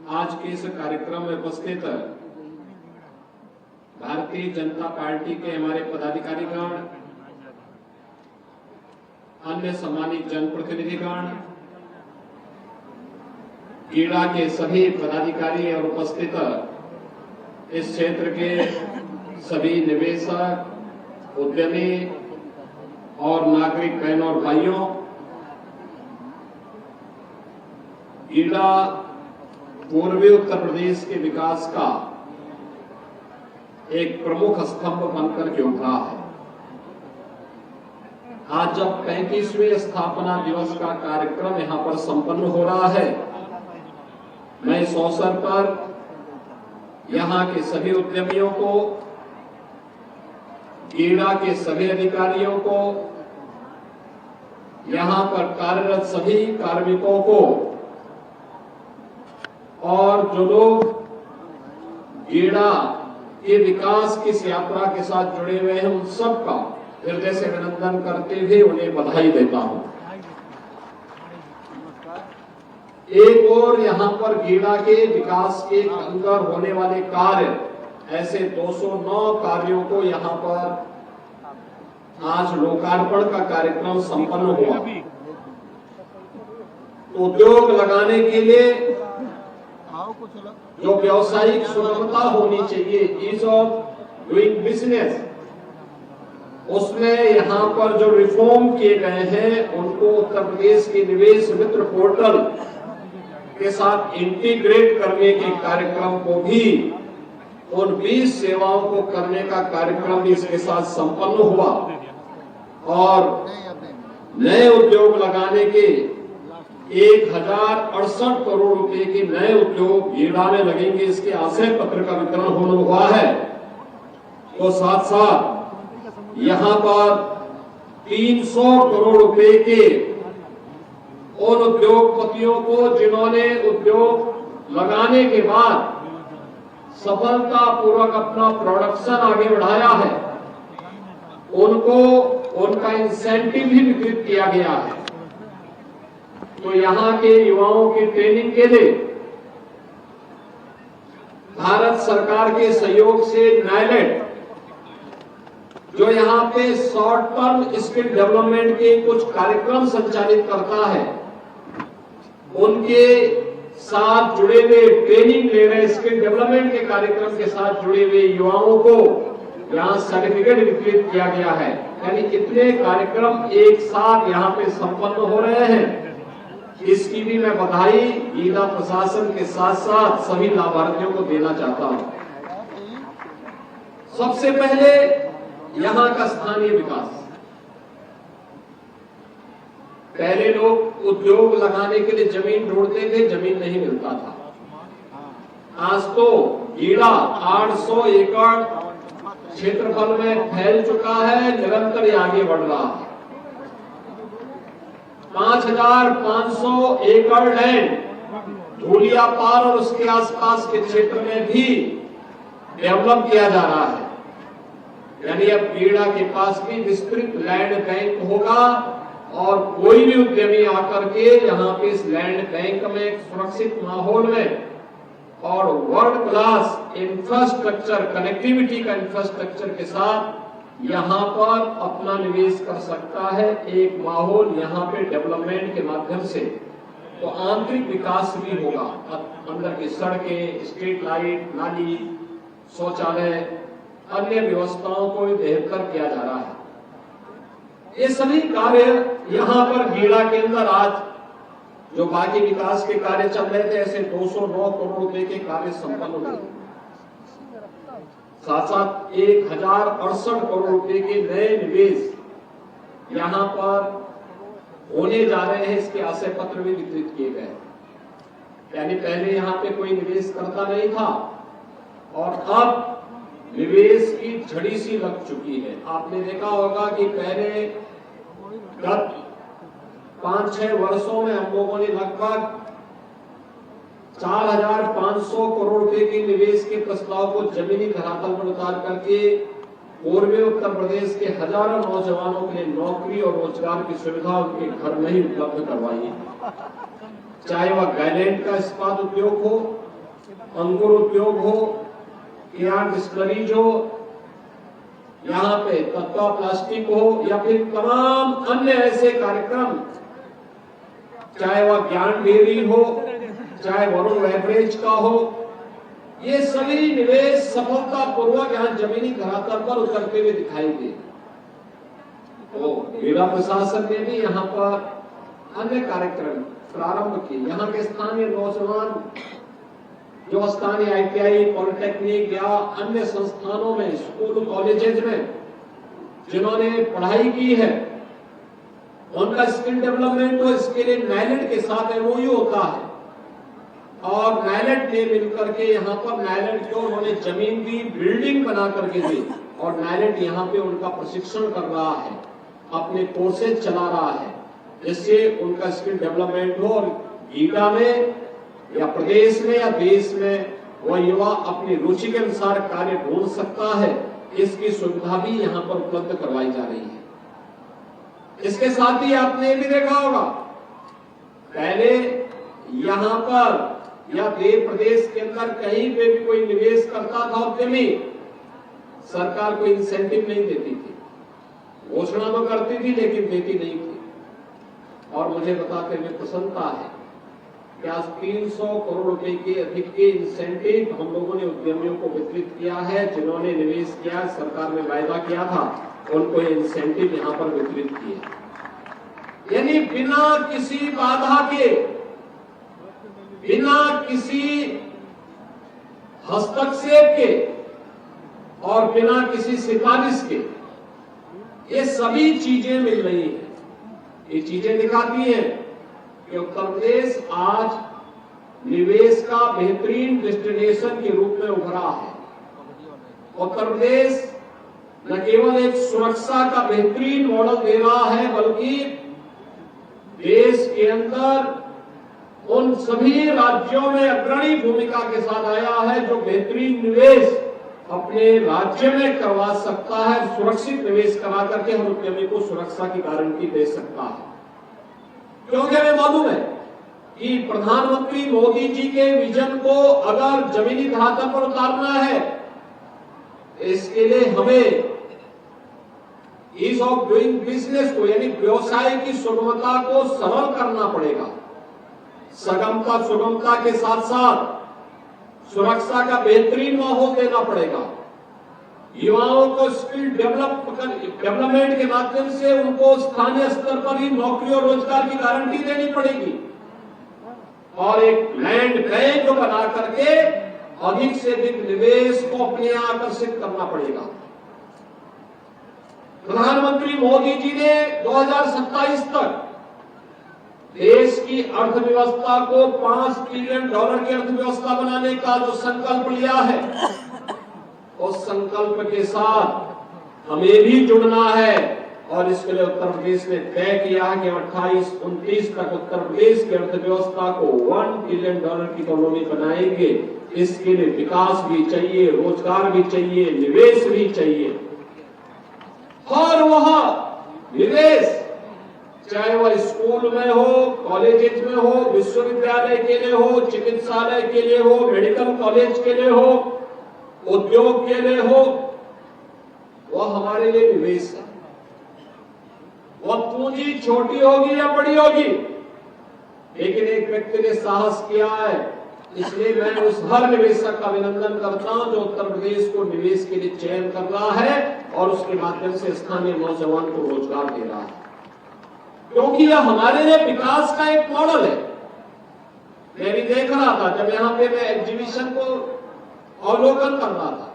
आज के इस कार्यक्रम में उपस्थित भारतीय जनता पार्टी के हमारे पदाधिकारीगण, अन्य सम्मानित जनप्रतिनिधिगण, गीडा के सभी पदाधिकारी और उपस्थित इस क्षेत्र के सभी निवेशक, उद्यमी और नागरिक बहनों और भाइयों, गीडा पूर्वी उत्तर प्रदेश के विकास का एक प्रमुख स्तंभ बनकर के उभरा है। आज जब 35वें स्थापना दिवस का कार्यक्रम यहां पर संपन्न हो रहा है, मैं इस अवसर पर यहां के सभी उद्यमियों को, गीडा के सभी अधिकारियों को, यहां पर कार्यरत सभी कार्मिकों को और जो लोग गीडा के विकास की इस यात्रा के साथ जुड़े हुए हैं, उन सबका हृदय से अभिनंदन करते हुए उन्हें बधाई देता हूं। एक और यहां पर गीडा के विकास के अंदर होने वाले कार्य, ऐसे 209 कार्यों को यहां पर आज लोकार्पण का कार्यक्रम संपन्न हुआ। तो उद्योग लगाने के लिए जो व्यावसायिक सुगमता होनी चाहिए, ईज ऑफ डूइंग बिजनेस, उसमें यहां पर जो रिफॉर्म किए गए हैं उनको उत्तर प्रदेश के निवेश मित्र पोर्टल के साथ इंटीग्रेट करने के कार्यक्रम को भी, उन 20 सेवाओं को करने का कार्यक्रम भी इसके साथ संपन्न हुआ और नए उद्योग लगाने के 1068 करोड़ रुपए के नए उद्योग गीडा में लगेंगे, इसके आशय पत्र का वितरण होना हुआ है। तो साथ साथ यहां पर 300 करोड़ रुपए के उन उद्योगपतियों को जिन्होंने उद्योग लगाने के बाद सफलतापूर्वक अपना प्रोडक्शन आगे बढ़ाया है, उनको उनका इंसेंटिव भी वितरित किया गया है। तो यहां के युवाओं की ट्रेनिंग के लिए भारत सरकार के सहयोग से नायलेट, जो यहां पे शॉर्ट टर्म स्किल डेवलपमेंट के कुछ कार्यक्रम संचालित करता है, उनके साथ जुड़े हुए, ट्रेनिंग ले रहे स्किल डेवलपमेंट के कार्यक्रम के साथ जुड़े हुए युवाओं को यहां सर्टिफिकेट वितरित किया गया है। यानी कितने कार्यक्रम एक साथ यहां पे संपन्न हो रहे हैं, इसकी भी मैं बधाई गीडा प्रशासन के साथ साथ सभी लाभार्थियों को देना चाहता हूं। सबसे पहले यहां का स्थानीय विकास। पहले लोग उद्योग लगाने के लिए जमीन ढूंढते थे, जमीन नहीं मिलता था। आज तो गीडा 800 एकड़ क्षेत्रफल में फैल चुका है, निरंतर ये आगे बढ़ रहा है। 5500 एकड़ लैंड धूलियापार और उसके आसपास के क्षेत्र में भी डेवलप किया जा रहा है। यानी अब गीडा के पास भी विस्तृत लैंड बैंक होगा और कोई भी उद्यमी आकर के यहाँ पे इस लैंड बैंक में एक सुरक्षित माहौल में और वर्ल्ड क्लास इंफ्रास्ट्रक्चर, कनेक्टिविटी का इंफ्रास्ट्रक्चर के साथ यहाँ पर अपना निवेश कर सकता है। एक माहौल यहाँ पे डेवलपमेंट के माध्यम से तो आंतरिक विकास भी होगा। अंदर की सड़कें, स्ट्रीट लाइट, नाली, शौचालय, अन्य व्यवस्थाओं को भी बेहतर किया जा रहा है। ये सभी कार्य यहाँ पर गीडा के अंदर आज जो बाकी विकास के कार्य चल रहे थे, ऐसे 209 करोड़ रुपए के कार्य संपन्न हुए। साथ साथ 1068 करोड़ रुपए के नए निवेश यहां पर होने जा रहे हैं, इसके आशय पत्र भी वितरित किए गए। यानी पहले यहां पे कोई निवेश करता नहीं था और अब निवेश की झड़ी सी लग चुकी है। आपने देखा होगा कि पहले गत 5-6 वर्षों में हम लोगों ने लगभग 4500 करोड़ रुपए के निवेश के प्रस्ताव को जमीनी धरातल पर उतार करके पूर्वी उत्तर प्रदेश के हजारों नौजवानों के लिए नौकरी और रोजगार की सुविधा उनके घर में ही उपलब्ध करवाई है। चाहे वह गायलैंड का इस्पात उद्योग हो, अंकुर उद्योग हो, केआर डिस्टिलरीज हो, यहाँ पे तत्वा प्लास्टिक हो, या फिर तमाम अन्य ऐसे कार्यक्रम, चाहे वह ज्ञान डेयरी हो, चाहे वरुण बेवरेज का हो, ये सभी निवेश सफलतापूर्वक यहाँ जमीनी धरातल पर उतरते हुए दिखाई दे। तो जिला प्रशासन ने भी यहाँ पर अन्य कार्यक्रम प्रारंभ किए। यहाँ के स्थानीय नौजवान जो स्थानीय ITI, पॉलिटेक्निक या अन्य संस्थानों में, स्कूल कॉलेजेस में जिन्होंने पढ़ाई की है, उनका स्किल डेवलपमेंट हो, इसके लिए नाइलेट के साथ MOU होता है और नाइलेट ने मिलकर के यहाँ पर नाइलेट को उन्होंने जमीन दी, बिल्डिंग बना करके दी और नाइलेट यहाँ पे उनका प्रशिक्षण कर रहा है, अपने कोर्सेज चला रहा है, जिससे उनका स्किल डेवलपमेंट हो और गीता में या प्रदेश में या देश में वह युवा अपनी रुचि के अनुसार कार्य ढूंढ सकता है। इसकी सुविधा भी यहाँ पर उपलब्ध करवाई जा रही है। इसके साथ ही आपने भी देखा होगा, पहले यहाँ पर या देश प्रदेश के अंदर कहीं पे भी कोई निवेश करता था उद्यमी, सरकार कोई इंसेंटिव नहीं देती थी, घोषणा तो करती थी लेकिन देती नहीं थी। और मुझे बताते हुए प्रसन्नता है कि आज 300 करोड़ रुपए के अधिक के इंसेंटिव हम लोगों ने उद्यमियों को वितरित किया है। जिन्होंने निवेश किया, सरकार ने वायदा किया था, उनको ये इंसेंटिव यहाँ पर वितरित किए। यानी बिना किसी बाधा के, बिना किसी हस्तक्षेप के और बिना किसी सिफारिश के ये सभी चीजें मिल रही हैं। ये चीजें दिखाती हैं कि उत्तर प्रदेश आज निवेश का बेहतरीन डेस्टिनेशन के रूप में उभरा है। उत्तर प्रदेश न केवल एक सुरक्षा का बेहतरीन मॉडल दे रहा है, बल्कि देश के अंदर उन सभी राज्यों में अग्रणी भूमिका के साथ आया है जो बेहतरीन निवेश अपने राज्य में करवा सकता है, सुरक्षित निवेश करा करके हर उद्यमी को सुरक्षा की गारंटी दे सकता है। क्योंकि हमें मालूम है कि प्रधानमंत्री मोदी जी के विजन को अगर जमीनी धरातल पर उतारना है, इसके लिए हमें ईज ऑफ डूइंग बिजनेस को, यानी व्यवसाय की सुगमता को सरल करना पड़ेगा। सुगमता के साथ साथ सुरक्षा का बेहतरीन माहौल देना पड़ेगा। युवाओं को स्किल डेवलपमेंट के माध्यम से उनको स्थानीय स्तर पर ही नौकरी और रोजगार की गारंटी देनी पड़ेगी और एक लैंड बैंक बना करके अधिक से अधिक निवेश को अपने यहां आकर्षित करना पड़ेगा। प्रधानमंत्री मोदी जी ने 2027 तक देश की अर्थव्यवस्था को $5 ट्रिलियन की अर्थव्यवस्था बनाने का जो संकल्प लिया है, उस संकल्प के साथ हमें भी जुड़ना है और इसके लिए उत्तर प्रदेश ने तय किया है कि 28-29 तक उत्तर प्रदेश की अर्थव्यवस्था को $1 ट्रिलियन की इकोनॉमी बनाएंगे। इसके लिए विकास भी चाहिए, रोजगार भी चाहिए, निवेश भी चाहिए और वह निवेश चाहे वह स्कूल में हो, कॉलेज में हो, विश्वविद्यालय के लिए हो, चिकित्सालय के लिए हो, मेडिकल कॉलेज के लिए हो, उद्योग के लिए हो, वह हमारे लिए निवेश है। वह पूंजी छोटी होगी या बड़ी होगी, लेकिन एक व्यक्ति ने साहस किया है, इसलिए मैं उस हर निवेशक का अभिनंदन करता हूं जो उत्तर प्रदेश को निवेश के लिए चयन कर रहा है और उसके माध्यम से स्थानीय नौजवान को रोजगार दे रहा है, क्योंकि यह हमारे लिए विकास का एक मॉडल है। मैं भी देख रहा था जब यहाँ पे मैं एग्जीबिशन को अवलोकन कर रहा था,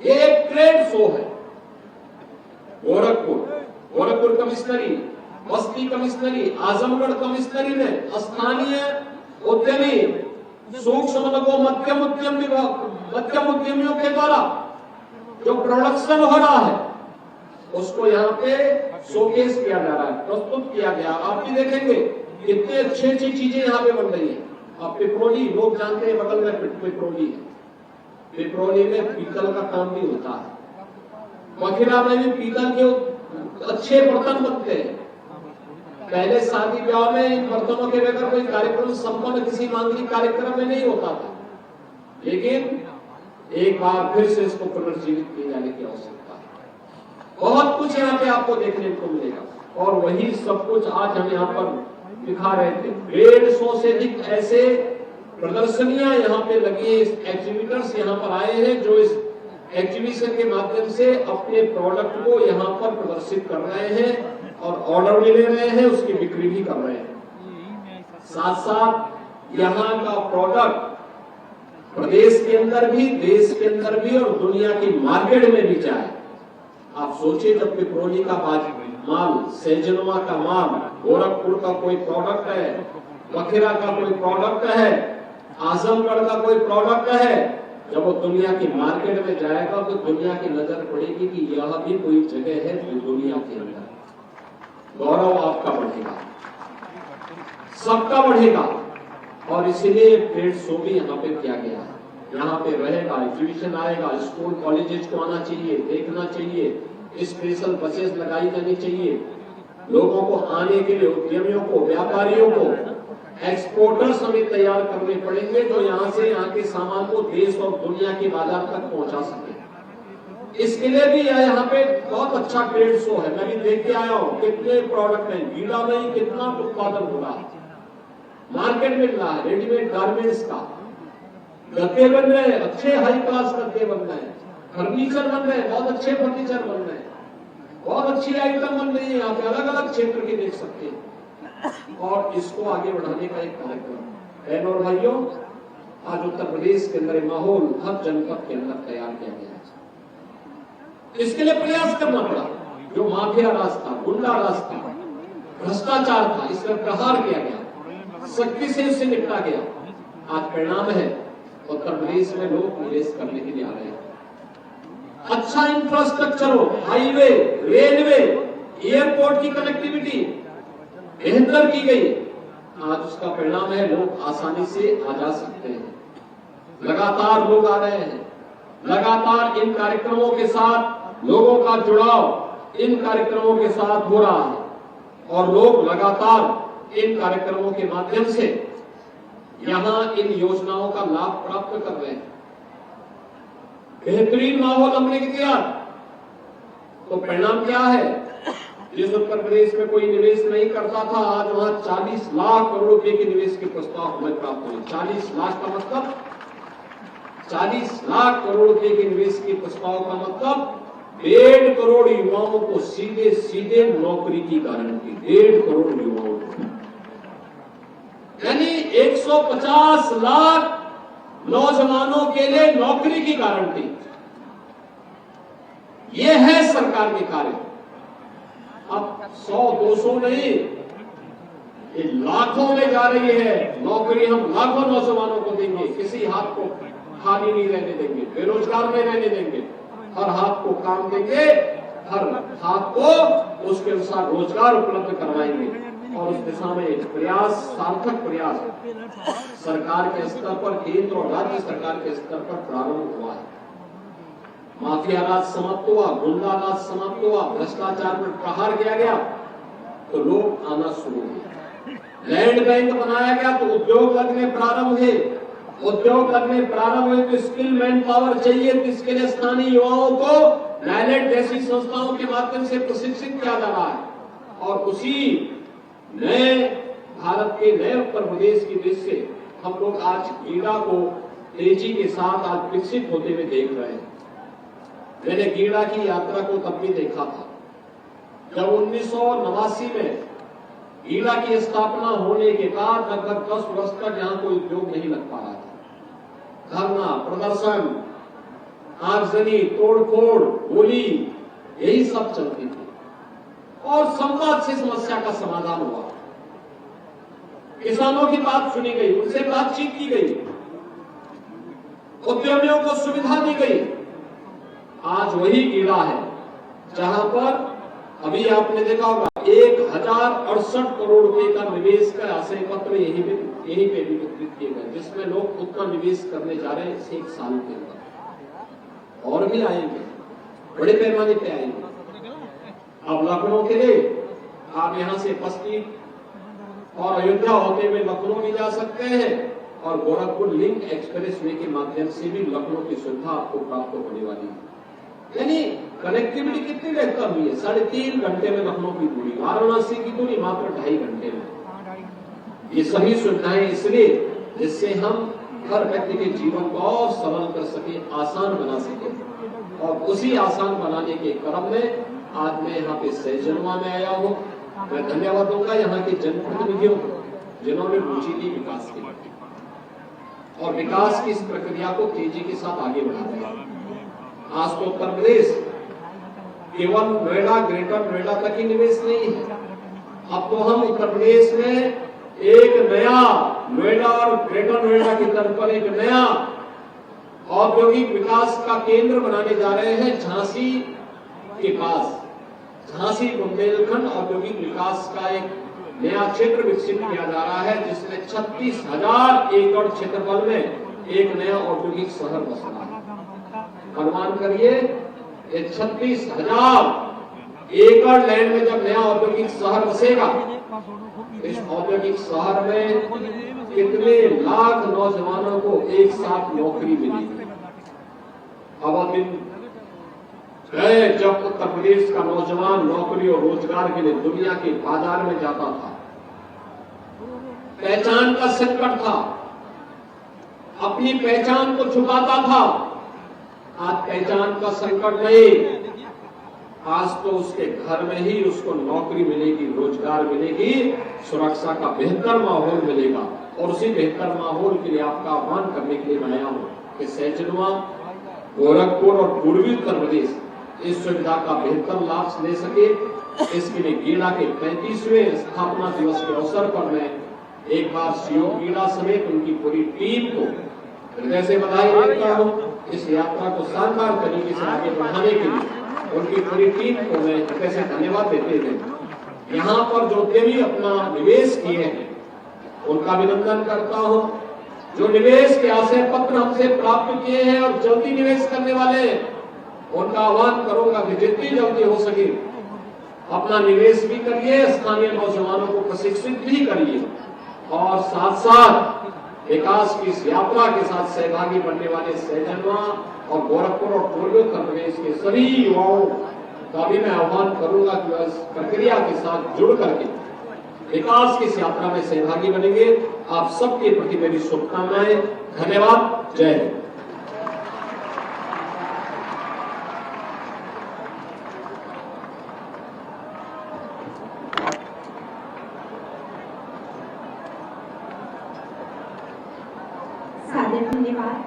ये एक ट्रेड शो है। गोरखपुर कमिश्नरी, बस्ती कमिश्नरी, आजमगढ़ कमिश्नरी में स्थानीय उद्यमी, सूक्ष्म लघु मध्यम उद्यमियों के द्वारा जो प्रोडक्शन हो रहा है उसको यहाँ पे शोकेस किया जा रहा है, प्रस्तुत किया गया। आप भी देखेंगे कितने अच्छी अच्छी चीजें यहाँ पे बन रही है। अब पिपरोली, लोग जानते हैं बगल में पिपरोली है, पिपरोली में पीतल का काम भी होता है। मखिरा में भी पीतल के अच्छे बर्तन बनते हैं पहले शादी ब्याह में इन बर्तनों के बगैर कोई कार्यक्रम संपन्न किसी मांगलिक कार्यक्रम में नहीं होता था, लेकिन एक बार फिर से इसको पुनर्जीवित किए जाने की आवश्यकता है। बहुत कुछ यहाँ पे आपको देखने को मिलेगा और वही सब कुछ आज हम यहाँ पर दिखा रहे थे। 150 से अधिक ऐसे प्रदर्शनियां यहाँ पे लगी है, एग्जीबिटर्स यहाँ पर आए हैं जो इस एग्जीबिशन के माध्यम से अपने प्रोडक्ट को यहाँ पर प्रदर्शित कर रहे हैं और ऑर्डर भी ले रहे हैं, उसकी बिक्री भी कर रहे हैं। साथ साथ यहाँ का प्रोडक्ट प्रदेश के अंदर भी, देश के अंदर भी और दुनिया की मार्केट में भी जाए। आप सोचिए, जब पिपरोली का माल, सैजनवा का माल, गोरखपुर का कोई प्रोडक्ट है, बखेरा का कोई प्रोडक्ट है, आजमगढ़ का कोई प्रोडक्ट है, जब वो दुनिया की मार्केट में जाएगा तो दुनिया की नजर पड़ेगी कि यह भी कोई जगह है जो दुनिया के अंदर। गौरव आपका बढ़ेगा, सबका बढ़ेगा और इसीलिए ट्रेड शो भी यहाँ पे किया गया है। यहाँ पे रहेगा, एग्जीबिशन आएगा, स्कूल कॉलेजेस को आना चाहिए, देखना चाहिए, स्पेशल बसेस लगाई जानी चाहिए, लोगों को आने के लिए, उद्यमियों को, व्यापारियों को, एक्सपोर्टर्स हमें तैयार करने पड़ेंगे जो यहाँ से यहाँ के सामान को देश और दुनिया के बाजार तक पहुंचा सके। इसके लिए भी यहाँ पे बहुत अच्छा ट्रेड शो है, मैं भी देख के आया हूँ। कितने प्रोडक्ट हैं, गीला में ही कितना उत्पादन हो रहा है, मार्केट मिल रहा है, रेडीमेड गारमेंट्स का, गद्दे बन रहे हैं, अच्छे हाई क्लास गद्दे बन रहे हैं, फर्नीचर बन रहे हैं, बहुत अच्छे फर्नीचर बन रहे हैं, बहुत अच्छी आइटम बन रही है। यहाँ पे अलग अलग क्षेत्र के देख सकते हैं और इसको आगे बढ़ाने का एक कार्यक्रम। बहनों और भाइयों, आज उत्तर प्रदेश के अंदर माहौल हर जनपद के अंदर तैयार किया गया है। इसके लिए प्रयास करना पड़ा। जो माफिया राज था, गुंडा राज था, भ्रष्टाचार था, इस पर प्रहार किया गया, सख्ती से इससे निपटा गया। आज परिणाम है, उत्तर प्रदेश में लोग निवेश करने के लिए आ रहे हैं। अच्छा इंफ्रास्ट्रक्चर हो, हाईवे, रेलवे, एयरपोर्ट की कनेक्टिविटी बेहतर की गई, आज उसका परिणाम है लोग आसानी से आ जा सकते हैं। लगातार लोग आ रहे हैं, लगातार इन कार्यक्रमों के साथ लोगों का जुड़ाव इन कार्यक्रमों के साथ हो रहा है और लोग लगातार इन कार्यक्रमों के माध्यम से यहां इन योजनाओं का लाभ प्राप्त कर रहे हैं। बेहतरीन माहौल हमने दिया तो परिणाम क्या है? जिस उत्तर प्रदेश में कोई निवेश नहीं करता था, आज वहां 40 लाख करोड़ रुपए के निवेश के प्रस्ताव हमें प्राप्त हुए। 40 लाख का मतलब 40 लाख करोड़ रुपए के निवेश के प्रस्ताव का मतलब 1.5 करोड़ युवाओं को सीधे सीधे नौकरी की गारंटी। 1.5 करोड़ युवाओं को, यानी 150 लाख नौजवानों के लिए नौकरी की गारंटी। यह है सरकार के कार्य। अब 100-200 नहीं, ये लाखों में जा रही है नौकरी। हम लाखों नौजवानों को देंगे, किसी हाथ को खाली नहीं रहने देंगे, बेरोजगार नहीं रहने देंगे, हर हाथ को काम देंगे, हर हाथ को उसके अनुसार रोजगार उपलब्ध करवाएंगे। और उस दिशा में एक प्रयास, सार्थक प्रयास सरकार के स्तर पर, केंद्र और राज्य सरकार के स्तर पर प्रारंभ हुआ है। माफिया राज समाप्त हुआ, गुंडा राज समाप्त हुआ, भ्रष्टाचार पर प्रहार किया गया तो लोग आना शुरू हुए। लैंड बैंक बनाया गया तो उद्योग लगने प्रारंभ हुए। उद्योग लगने प्रारंभ हुए तो स्किल मैन पावर चाहिए, तो इसके लिए स्थानीय युवाओं को नाइलेट जैसी संस्थाओं के माध्यम से प्रशिक्षित किया जा रहा है। और उसी नए भारत के नए उत्तर प्रदेश की दृष्टि से हम लोग आज गीड़ा को तेजी के साथ आज विकसित होते हुए देख रहे हैं। मैंने गीड़ा की यात्रा को तब भी देखा था जब 1989 में गीड़ा की स्थापना होने के बाद लगभग 10 वर्ष तक यहाँ कोई उद्योग नहीं लग पा रहा था। धरना, प्रदर्शन, आगजनी, तोड़फोड़, गोली, यही सब चलती थी और संवाद से समस्या का समाधान हुआ। किसानों की बात सुनी गई, उनसे बातचीत की गई, उद्यमियों को सुविधा दी गई। आज वही गीड़ा है जहां पर अभी आपने देखा होगा 1068 करोड़ रुपए का निवेश का आशय पत्र यहीं पे भी वितरित किए गए, जिसमें लोग उतना निवेश करने जा रहे हैं इस 1 साल के अंदर। और भी आएंगे, बड़े पैमाने पे आएंगे। अब लखनऊ के लिए आप यहाँ से बस्ती और अयोध्या होते हुए लखनऊ भी जा सकते हैं और गोरखपुर लिंक एक्सप्रेसवे के माध्यम से भी लखनऊ की सुविधा आपको प्राप्त होने वाली है। यानी कनेक्टिविटी कितनी बेहतर हुई है, 3.5 घंटे में लखनऊ की दूरी, वाराणसी की दूरी मात्र 2.5 घंटे में। ये सभी सुविधाएं इसलिए जिससे हम हर व्यक्ति के जीवन को और सरल कर सके, आसान बना सके, और उसी आसान बनाने के क्रम में आज मैं यहाँ पे सहजनवा में आया हूँ। मैं धन्यवाद दूंगा यहाँ के जनप्रतिनिधियों को जिन्होंने रुचि ली विकास की और विकास की इस प्रक्रिया को तेजी के साथ आगे बढ़ाया। आज तो उत्तर प्रदेश केवल नोएडा, ग्रेटर नोएडा तक ही निवेश नहीं है, अब तो हम उत्तर प्रदेश में एक नया नोएडा और ग्रेटर नोएडा की तर्ज पर एक नया औद्योगिक विकास का केंद्र बनाने जा रहे हैं। झांसी के पास झांसी बुंदेलखंड औद्योगिक विकास का एक नया क्षेत्र विकसित किया जा रहा है, जिसमें 36,000 एकड़ क्षेत्रफल में एक नया औद्योगिक शहर बस रहा है। अनुमान करिए, ये 36,000 एकड़ लैंड में जब नया औद्योगिक शहर बसेगा, इस औद्योगिक शहर में कितने लाख नौजवानों को एक साथ नौकरी मिलेगी। अब दिन गए जब उत्तर प्रदेश का नौजवान नौकरी और रोजगार के लिए दुनिया के बाजार में जाता था, पहचान का संकट था, अपनी पहचान को छुपाता था। आज पहचान का संकट नहीं, आज तो उसके घर में ही उसको नौकरी मिलेगी, रोजगार मिलेगी, सुरक्षा का बेहतर माहौल मिलेगा। और उसी बेहतर माहौल के लिए आपका आह्वान करने के लिए मैं आया हूँ कि सहजनवा, गोरखपुर और पूर्वी उत्तर प्रदेश इस सुविधा का बेहतर लाभ ले सके। इसके लिए गीड़ा के 35वें स्थापना दिवस के अवसर पर मैं एक बार सीओ गीड़ा समेत उनकी पूरी टीम को हृदय से बधाई देता हूँ। इस यात्रा को शानदार तरीके से आगे बढ़ाने के लिए उनकी पूरी टीम को मैं हृदय से धन्यवाद देते हुए यहाँ पर जो उद्यमी अपना निवेश किए हैं उनका अभिनंदन करता हूँ। जो निवेश के आशय पत्र हमसे प्राप्त किए हैं और जल्दी निवेश करने वाले हैं, उनका आह्वान करूंगा कि जितनी जल्दी हो सके अपना निवेश भी करिए, स्थानीय नौजवानों को प्रशिक्षित भी करिए और साथ साथ विकास की इस यात्रा के साथ सहभागी बनने वाले सहजनवा और गोरखपुर और पूर्वी उत्तर प्रदेश के सभी युवाओं का भी मैं आह्वान करूंगा कि इस प्रक्रिया के साथ जुड़ करके विकास की इस यात्रा में सहभागी बनेंगे। आप सबके प्रति मेरी शुभकामनाएं। धन्यवाद। जय हिंद। धन्यवाद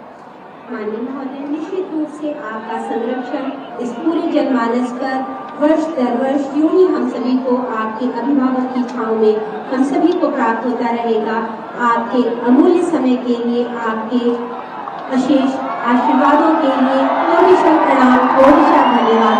माननीय महोदय। निश्चित रूप से आपका संरक्षण इस पूरे जनमानस पर वर्ष दर वर्ष यूं ही हम सभी को आपके अभिभावक की छांव में हम सभी को प्राप्त होता रहेगा। आपके अमूल्य समय के लिए, आपके अशेष आशीर्वादों के लिए कोटिशः प्रणाम, कोटिशः धन्यवाद।